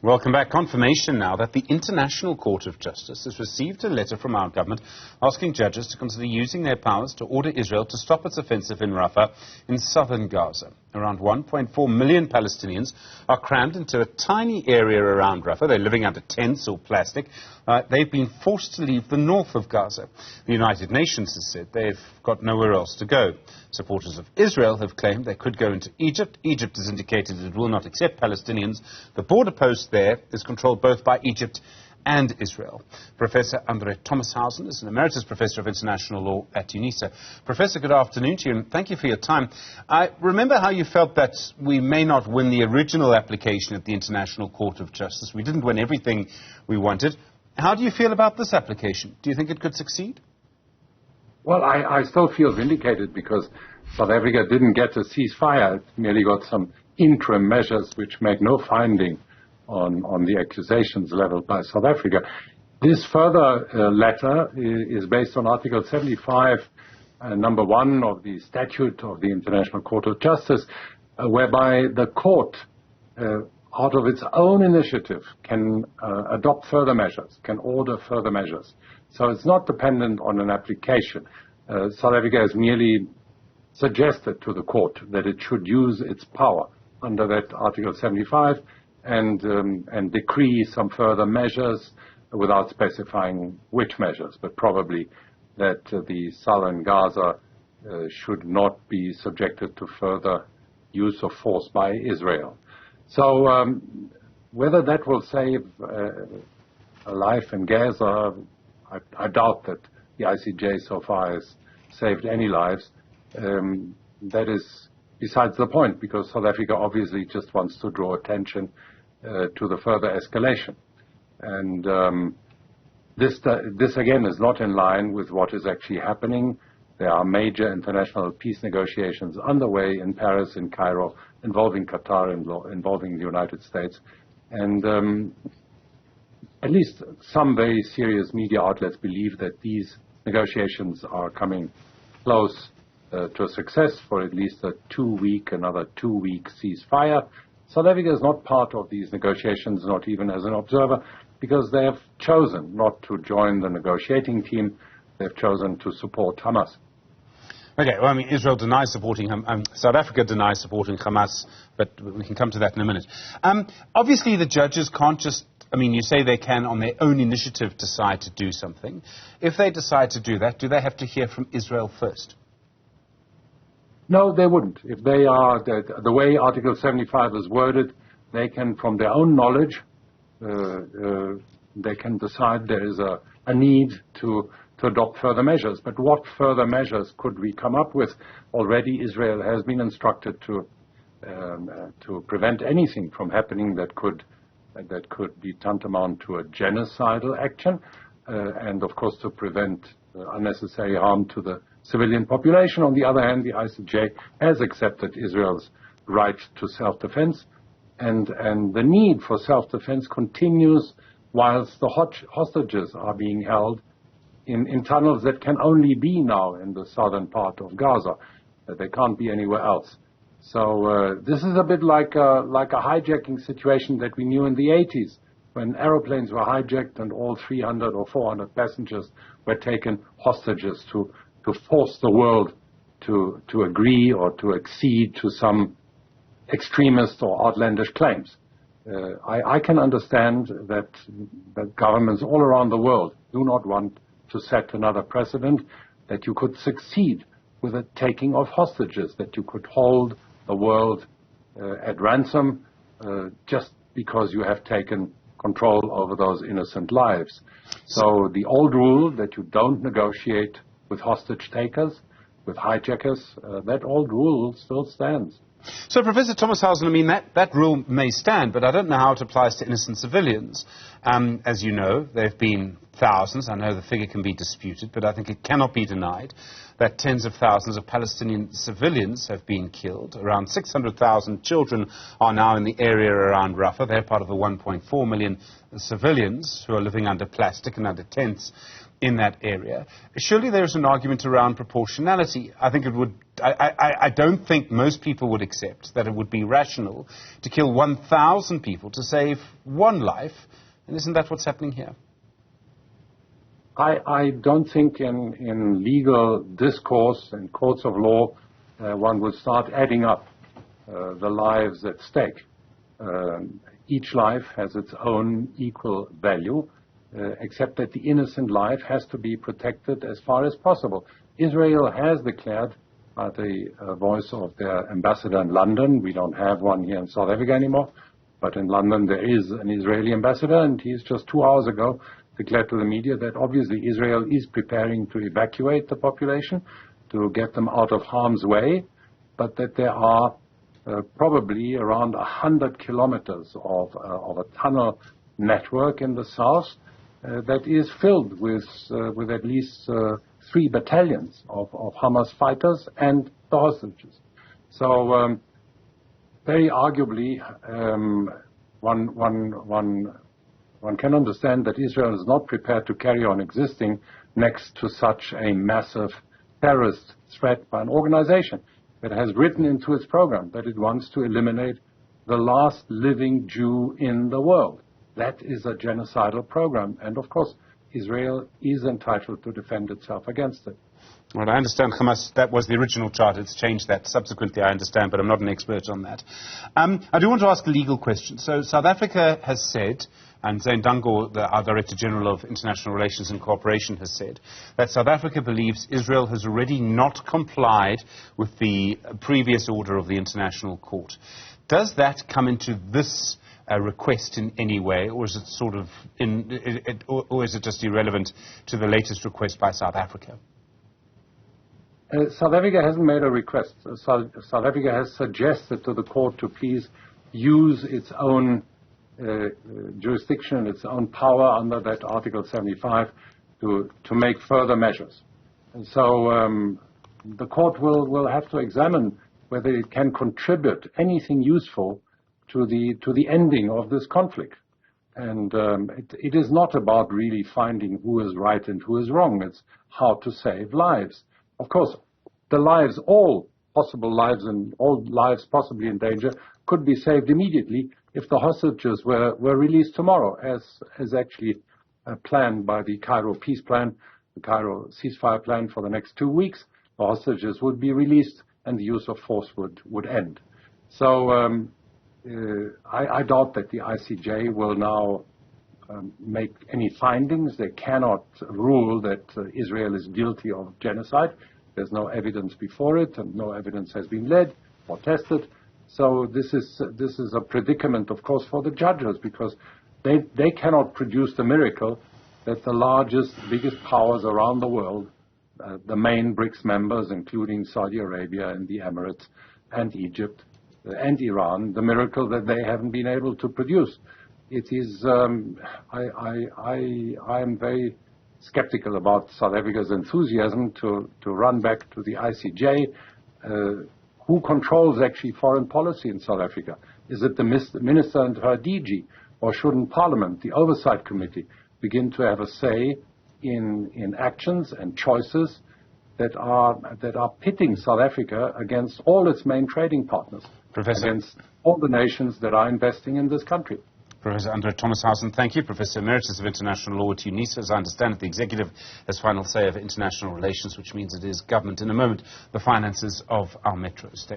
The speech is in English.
Welcome back. Confirmation now that the International Court of Justice has received a letter from our government asking judges to consider using their powers to order Israel to stop its offensive in Rafah in Southern Gaza. Around 1.4 million Palestinians are crammed into a tiny area around Rafah. They're living under tents or plastic. They've been forced to leave the north of Gaza. The United Nations has said they've got nowhere else to go. Supporters of Israel have claimed they could go into Egypt. Egypt has indicated it will not accept Palestinians. The border post there is controlled both by Egypt and Israel. Professor Andre Thomashausen is an emeritus professor of international law at UNISA. Professor, good afternoon to you, and thank you for your time. I remember how you felt that we may not win the original application at the International Court of Justice. We didn't win everything we wanted. How do you feel about this application? Do you think it could succeed? Well, I still feel vindicated because South Africa didn't get a ceasefire. It merely got some interim measures which make no finding on the accusations leveled by South Africa. This further letter is based on Article 75, number 1 of the Statute of the International Court of Justice, whereby the court, out of its own initiative, can adopt further measures, can order further measures. So it's not dependent on an application. South Africa has merely suggested to the court that it should use its power under that Article 75 and decree some further measures without specifying which measures, but probably that the Southern Gaza should not be subjected to further use of force by Israel. So whether that will save a life in Gaza, I doubt that the ICJ so far has saved any lives. That is besides the point, because South Africa obviously just wants to draw attention to the further escalation. And this again is not in line with what is actually happening. There are major international peace negotiations underway in Paris, in Cairo, involving Qatar, involving the United States. And at least some very serious media outlets believe that these negotiations are coming close to a success for at least another two-week ceasefire. South Africa is not part of these negotiations, not even as an observer, because they have chosen not to join the negotiating team. They've chosen to support Hamas. Okay, well, I mean, Israel denies supporting South Africa denies supporting Hamas, but we can come to that in a minute. Obviously, the judges can't just, I mean, you say they can on their own initiative decide to do something. If they decide to do that, do they have to hear from Israel first? No, they wouldn't. If they are, the way Article 75 is worded, they can, from their own knowledge, they can decide there is a need to adopt further measures. But what further measures could we come up with? Already Israel has been instructed to prevent anything from happening that could be tantamount to a genocidal action, and of course to prevent unnecessary harm to the civilian population. On the other hand, the ICJ has accepted Israel's right to self-defense, and the need for self-defense continues whilst the hostages are being held in tunnels that can only be now in the southern part of Gaza. They can't be anywhere else. So this is a bit like a hijacking situation that we knew in the 80s, when aeroplanes were hijacked and all 300 or 400 passengers were taken hostages to force the world to agree or to accede to some extremist or outlandish claims. I can understand that governments all around the world do not want to set another precedent, that you could succeed with the taking of hostages, that you could hold the world at ransom just because you have taken control over those innocent lives. So the old rule that you don't negotiate with hostage takers, with hijackers, that old rule still stands. So, Professor Thomashausen, I mean, that rule may stand, but I don't know how it applies to innocent civilians. As you know, there have been thousands, I know the figure can be disputed, but I think it cannot be denied that tens of thousands of Palestinian civilians have been killed. Around 600,000 children are now in the area around Rafah. They're part of the 1.4 million civilians who are living under plastic and under tents in that area. Surely there is an argument around proportionality. I think it would. I don't think most people would accept that it would be rational to kill 1,000 people to save one life. And isn't that what's happening here? I don't think in legal discourse and courts of law one would start adding up the lives at stake. Each life has its own equal value, except that the innocent life has to be protected as far as possible. Israel has declared by the voice of their ambassador in London, we don't have one here in South Africa anymore, but in London there is an Israeli ambassador, and he's just 2 hours ago declared to the media that obviously Israel is preparing to evacuate the population, to get them out of harm's way, but that there are probably around 100 kilometers of a tunnel network in the south that is filled with at least 3 battalions of Hamas fighters and the hostages. So very arguably, one can understand that Israel is not prepared to carry on existing next to such a massive terrorist threat by an organization that has written into its program that it wants to eliminate the last living Jew in the world. That is a genocidal program, and of course Israel is entitled to defend itself against it. Well, I understand Hamas, that was the original chart. It's changed that subsequently, I understand, but I'm not an expert on that. I do want to ask a legal question. So South Africa has said, and Zane Dungor, our Director General of International Relations and Cooperation, has said that South Africa believes Israel has already not complied with the previous order of the International Court. Does that come into this request in any way, or is it sort of or is it just irrelevant to the latest request by South Africa? South Africa hasn't made a request. South Africa has suggested to the court to please use its own jurisdiction, its own power under that Article 75 to make further measures. And so the court will have to examine whether it can contribute anything useful to the ending of this conflict. And it is not about really finding who is right and who is wrong. It's how to save lives. Of course, the lives, all possible lives and all lives possibly in danger, could be saved immediately if the hostages were released tomorrow, as actually planned by the Cairo peace plan, the Cairo ceasefire plan for the next 2 weeks. The hostages would be released and the use of force would end. So I doubt that the ICJ will now make any findings. They cannot rule that Israel is guilty of genocide. There's no evidence before it, and no evidence has been led or tested. So this is a predicament, of course, for the judges, because they cannot produce the miracle that the largest, biggest powers around the world, the main BRICS members, including Saudi Arabia and the Emirates and Egypt and Iran, the miracle that they haven't been able to produce. It is, I am very skeptical about South Africa's enthusiasm to run back to the ICJ. Who controls actually foreign policy in South Africa? Is it the minister and her DG, or shouldn't Parliament, the Oversight Committee, begin to have a say in actions and choices that are pitting South Africa against all its main trading partners, against all the nations that are investing in this country? Professor Andre Thomashausen, thank you. Professor Emeritus of International Law at UNISA. As I understand it, the executive has final say of international relations, which means it is government. In a moment, the finances of our metro state.